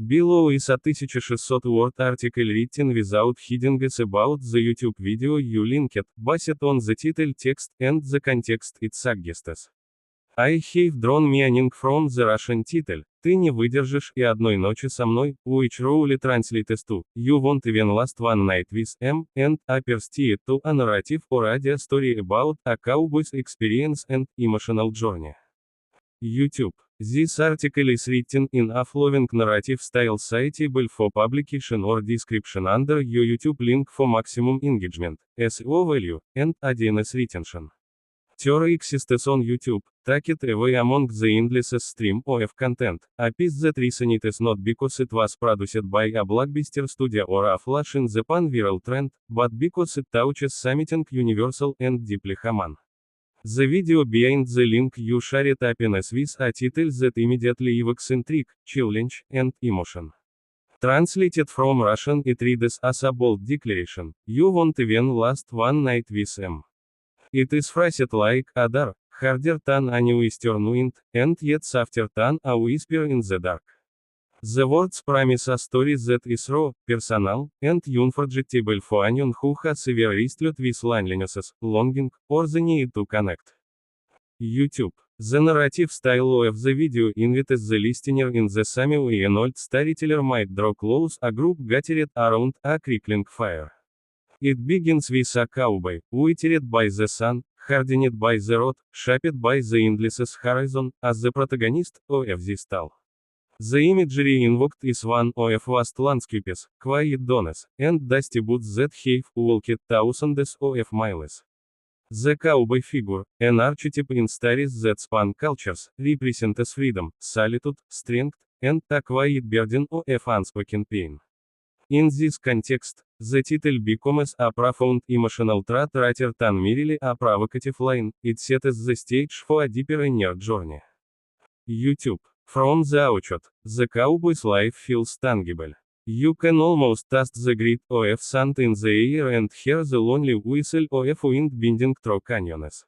Below is a 1600-word article written without headings about the YouTube video you linked, based on the title text and the context it suggests. I have drawn meaning from the Russian title, «Ты не выдержишь» и «Одной ночи со мной», which roughly translates to, «You won't even last one night with me», and appears to a narrative or audio story about a cowboy's experience and emotional journey. YouTube. This article is written in a flowing narrative style suitable for publication or description under your YouTube link for maximum engagement, SEO value, and audience retention. There exists on YouTube, tucked away among the endless stream of content, a piece that resonates not because it was produced by a blockbuster studio or a flash in the pan-viral trend, but because it touches something universal and deeply human. The video behind the link you shared opens with a title that immediately evokes intrigue, challenge, and emotion. Translated from Russian, it reads as a bold declaration: "You won't even last one night with me." It is phrased like a dare, harder than a nor'eastern wind, and yet softer than a whisper in the dark. The words promise a story that is raw, personal, and unforgettable for anyone who has ever wrestled with loneliness, longing, or the need to connect. YouTube. The narrative style of the video invites the listener in the same way an old storyteller might draw close a group gathered around a crackling fire. It begins with a cowboy, withered by the sun, hardened by the road, shaped by the endless horizon, as the protagonist of this tale. The imagery invoked is one of vast landscapes, quiet dawns, and dusty boots that have walked thousands of miles. The cowboy figure, an archetype in stories that span cultures, represents freedom, solitude, strength, and a quiet burden of unspoken pain. In this context, the title becomes a profound emotional threat rather than merely a provocative line. It sets the stage for a deeper inner journey. YouTube. From the outset, the cowboy's life feels tangible. You can almost taste the grit of sand in the air and hear the lonely whistle of wind bending through canyons.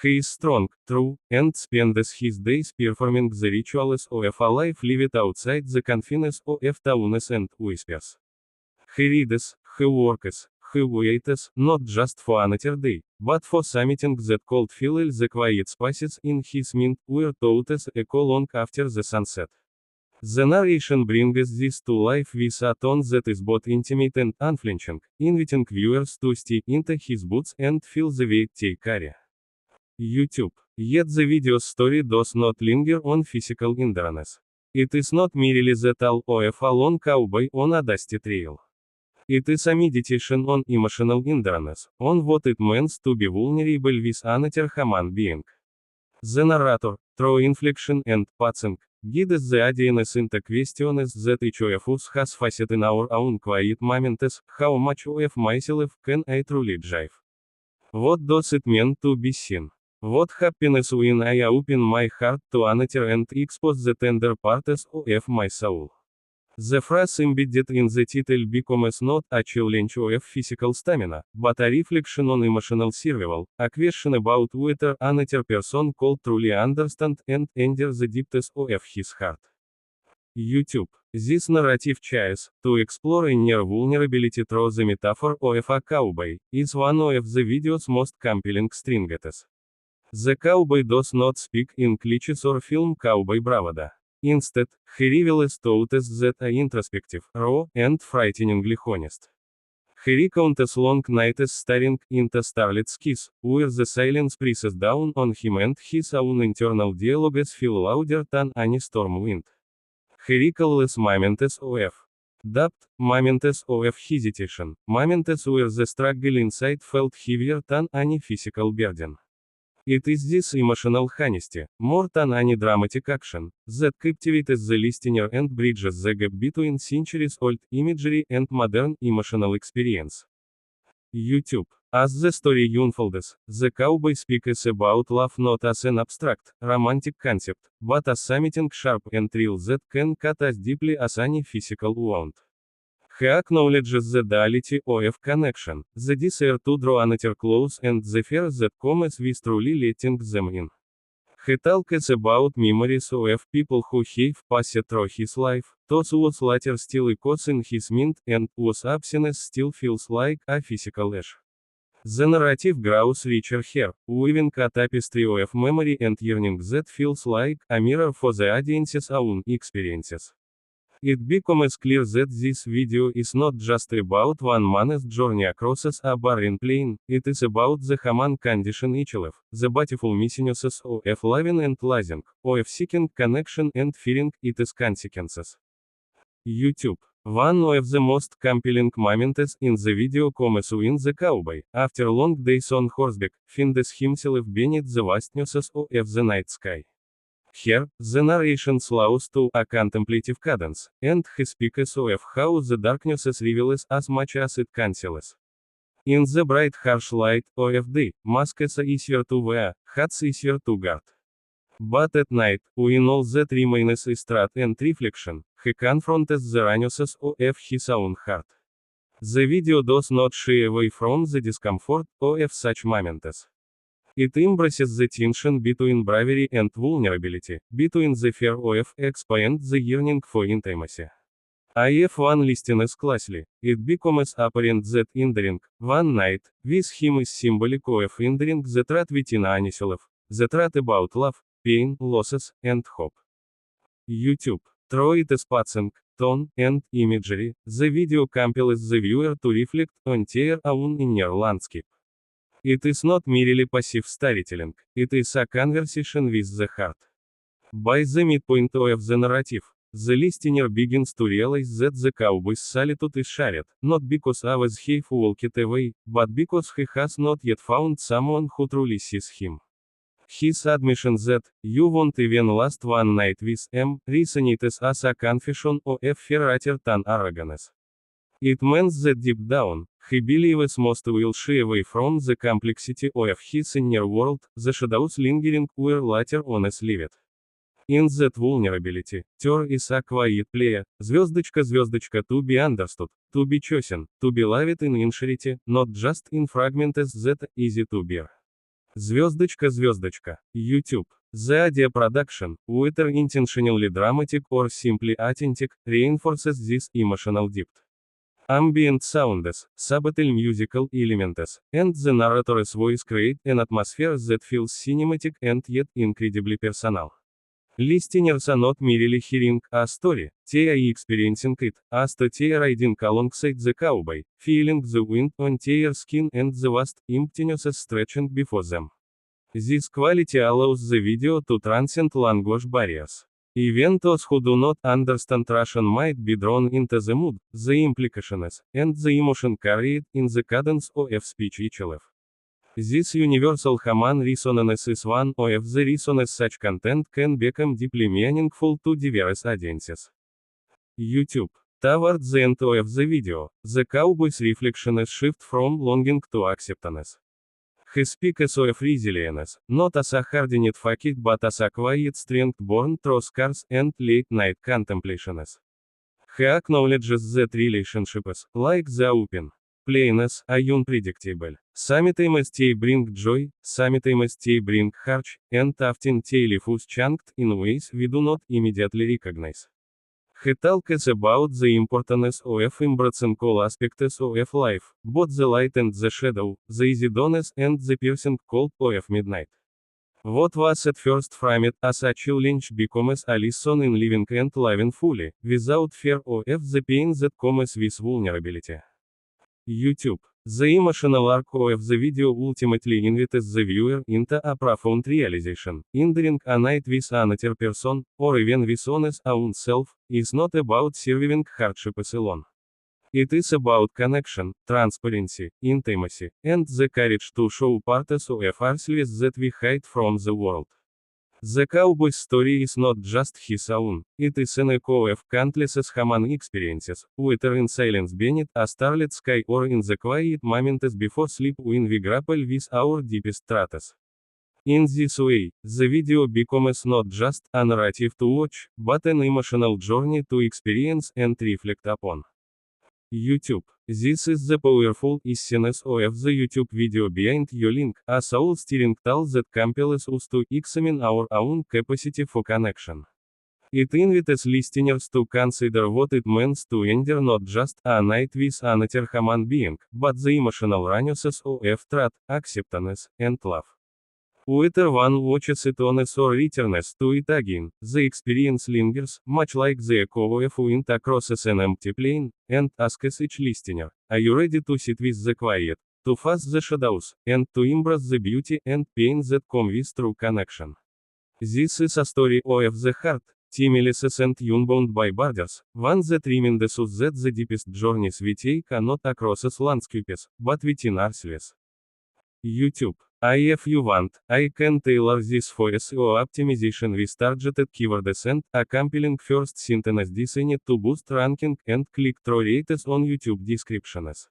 He is strong, true, and spends his days performing the rituals of a life lived outside the confines of towns and whispers. He reads, he works, he waits, not just for another day, but for something that could fill the quiet spaces in his mind, where thoughts echo long after the sunset. The narration brings this to life with a tone that is both intimate and unflinching, inviting viewers to step into his boots and feel the weight they carry. YouTube. Yet the video's story does not linger on physical endurance. It is not merely the tale of a lone cowboy on a dusty trail. It is a meditation on emotional endurance, on what it means to be vulnerable with another human being. The narrator, through inflection and pacing, guides the audience into questions that each of us has faced in our own quiet moments: how much of myself can I truly give? What does it mean to be seen? What happens when I open my heart to another and expose the tender parts of my soul? The phrase embedded in the title becomes not a challenge of physical stamina, but a reflection on emotional survival, a question about whether another person could truly understand and endure the depths of his heart. YouTube. This narrative choice, to explore inner vulnerability through the metaphor of a cowboy, is one of the video's most compelling strengths. The cowboy does not speak in cliches or film cowboy bravado. Instead, he reveals thoughts that are introspective, raw, and frighteningly honest. He recounts long nights staring into starlit skies, where the silence presses down on him and his own internal dialogues feel louder than any storm wind. He recalls moments of doubt, moments of hesitation, moments where the struggle inside felt heavier than any physical burden. It is this emotional honesty, more than any dramatic action, that captivates the listener and bridges the gap between centuries-old imagery and modern emotional experience. YouTube. As the story unfolds, the cowboy speaks about love not as an abstract, romantic concept, but as something sharp and real that can cut as deeply as any physical wound. He acknowledges the duality of connection, the desire to draw another close and the fear that comes with truly letting them in. He talks about memories of people who have passed through his life, those was later still echoes in his mind, and whose absence still feels like a physical ache. The narrative grows richer here, weaving a tapestry of memory and yearning that feels like a mirror for the audience's own experiences. It becomes clear that this video is not just about one man's journey across a barren plain, it is about the human condition itself, the beautiful messiness of loving and losing, of seeking connection and fearing its consequences. YouTube. One of the most compelling moments in the video comes when the cowboy, after long days on horseback, finds himself beneath the vastnesses of the night sky. Here, the narration slows to a contemplative cadence, and he speaks of how the darkness reveals as much as it conceals. In the bright harsh light of day, masks are easier to wear, hats easier to guard. But at night, when all that remains is truth and reflection, he confronts the rawness of his own heart. The video does not shy away from the discomfort of such moments. It embraces the tension between bravery and vulnerability, between the fear of exposure and the yearning for intimacy. If one listens closely, it becomes apparent that entering one night with him is symbolic of entering the truth within oneself, the truth about love, pain, losses, and hope. YouTube. Through its pacing, tone, and imagery, the video compels the viewer to reflect on their own inner landscape. It is not merely passive storytelling, it is a conversation with the heart. By the midpoint of the narrative, the listener begins to realize that the cowboy's solitude is shared, not because others have walked away, but because he has not yet found someone who truly sees him. His admission that, "you won't even last one night with him," resonates as a confession of fear rather than arrogance. It means that deep down, he believes most will shy away from the complexity of his inner world, the shadows lingering where later honest lived. In that vulnerability, there is a quiet plea, звездочка, to be understood, to be chosen, to be loved in entirety, not just in fragments that are easy to bear. Звездочка. YouTube. The audio production, whether intentionally dramatic or simply authentic, reinforces this emotional depth. Ambient sounds, subtle musical elements, and the narrator's voice create an atmosphere that feels cinematic and yet incredibly personal. Listeners are not merely hearing a story, they are experiencing it, as they are riding alongside the cowboy, feeling the wind on their skin and the vast emptiness stretching before them. This quality allows the video to transcend language barriers. Even those who do not understand Russian might be drawn into the mood, the implications, and the emotion carried in the cadence of speech itself. This universal human resonance is one of the reasons such content can become deeply meaningful to diverse audiences. YouTube. Toward the end of the video, the cowboy's reflections shift from longing to acceptance. He speaks of resilience, not as a hardened facade but as a quiet strength born through scars and late-night contemplations. He acknowledges that relationships, like the open plains, are unpredictable. Sometimes they bring joy, sometimes they bring hardship, and often they leave us changed in ways we do not immediately recognize. He talks about the importance of embracing all aspects of life, both the light and the shadow, the easy dawns and the piercing cold of midnight. What was at first framed as a challenge becomes a lesson in living and loving fully, without fear of the pain that comes with vulnerability. YouTube. The emotional arc of the video ultimately invites the viewer into a profound realization. Entering a night with another person, or even with one's own self, is not about surviving hardships alone. It is about connection, transparency, intimacy, and the courage to show parts of ourselves that we hide from the world. The cowboy's story is not just his own, it is an echo of countless human experiences, whether in silence beneath a starlit sky or in the quiet moments before sleep when we grapple with our deepest truths. In this way, the video becomes not just a narrative to watch, but an emotional journey to experience and reflect upon. YouTube. This is the powerful essence of the YouTube video behind your link, a soul-stirring tool that compels us to examine our own capacity for connection. It invites listeners to consider what it means to endure not just a night with another human being, but the emotional nuances of truth, acceptance, and love. Whether one watches it once or returns to it again, the experience lingers, much like the echo of wind across an empty plain, and asks each listener, are you ready to sit with the quiet, to face the shadows, and to embrace the beauty and pain that come with true connection? This is a story of the heart, timeless and unbound by borders, one that reminds us that the deepest journeys we take are not across landscapes, but within ourselves. YouTube. If you want, I can tailor this for SEO optimization with targeted keywords and a compelling first sentence designed to boost ranking and click-through rates on YouTube descriptions.